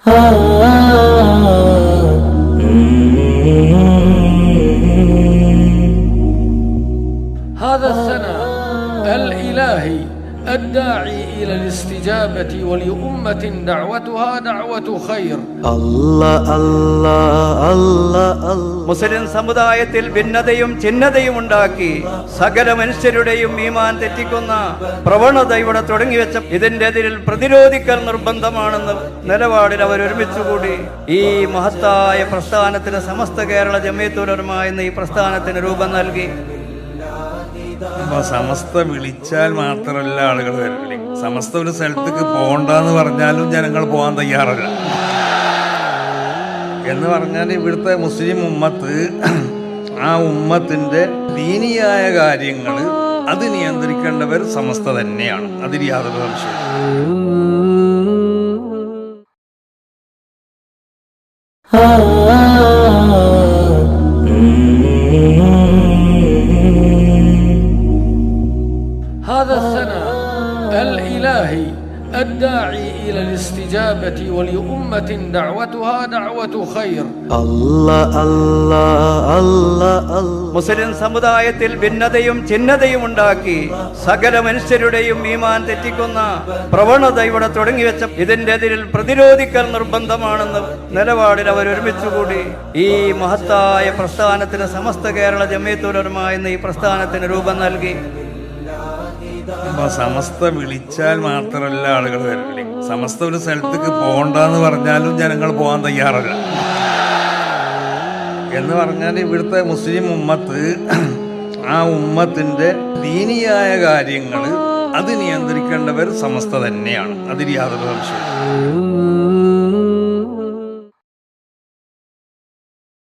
هذا الثناء الإلهي الداعي إلى الاستجابة ولأمة دعوتها دعوة خير. മുസ്ലിം സമുദായത്തിൽ ഭിന്നതയും ചിഹ്നതയും ഉണ്ടാക്കി സകല മനുഷ്യരുടെയും ഈമാൻ തെറ്റിക്കുന്ന പ്രവണത ഇവിടെ തുടങ്ങിവെച്ച ഇതിന്റെ എതിരിൽ പ്രതിരോധിക്കൽ നിർബന്ധമാണെന്ന് നിലപാടിൽ അവർ ഒരുമിച്ചുകൂടി ഈ മഹത്തായ പ്രസ്ഥാനത്തിന് സമസ്ത കേരള ജംഇയ്യത്തുൽ ഉലമ എന്ന ഈ പ്രസ്ഥാനത്തിന് രൂപം നൽകി. സമസ്ത വിളിച്ചാൽ മാത്രമല്ല ആളുകൾ വരില്ല. സമസ്ത ഒരു സ്ഥലത്തേക്ക് പോകണ്ടെന്ന് പറഞ്ഞാലും ജനങ്ങൾ പോകാൻ തയ്യാറല്ല. എന്ന് പറഞ്ഞാൽ ഇവിടുത്തെ മുസ്ലിം ഉമ്മത്ത് ആ ഉമ്മത്തിന്റെ ദീനിയായ കാര്യങ്ങൾ അത് നിയന്ത്രിക്കേണ്ടവർ സമസ്ത തന്നെയാണ്. അതിൽ യാതൊരു هذا الثناء الإلهي الداعي إلى الاستجابة ولأمة دعوتها دعوة خير. മുസ്ലിം സമുദായത്തിൽ ഭിന്നതയും ചിഹ്നതയും ഉണ്ടാക്കി സകല മനുഷ്യരുടെയും ഈമാൻ തെറ്റിക്കുന്ന പ്രവണത ഇവിടെ തുടങ്ങിവെച്ച ഇതിന്റെ എതിരിൽ പ്രതിരോധിക്കൽ നിർബന്ധമാണെന്ന് നിലപാടിൽ അവർ ഒരുമിച്ചുകൂടി. ഈ മഹത്തായ പ്രസ്ഥാനത്തിന് സമസ്ത കേരള ജംഇയ്യത്തുൽ ഉലമ എന്ന ഈ പ്രസ്ഥാനത്തിന് രൂപം നൽകി. സമസ്ത വിളിച്ചാൽ മാത്രമല്ല ആളുകൾ വരില്ല. സമസ്ത ഒരു സ്ഥലത്തേക്ക് പോകണ്ടെന്ന് പറഞ്ഞാലും ജനങ്ങൾ പോകാൻ തയ്യാറല്ല. എന്ന് പറഞ്ഞാൽ ഇവിടുത്തെ മുസ്ലിം ഉമ്മത്ത് ആ ഉമ്മത്തിന്റെ ദീനിയായ കാര്യങ്ങൾ അത് നിയന്ത്രിക്കേണ്ടവർ സമസ്ത തന്നെയാണ്. അതിൽ യാതൊരു സംശയവും.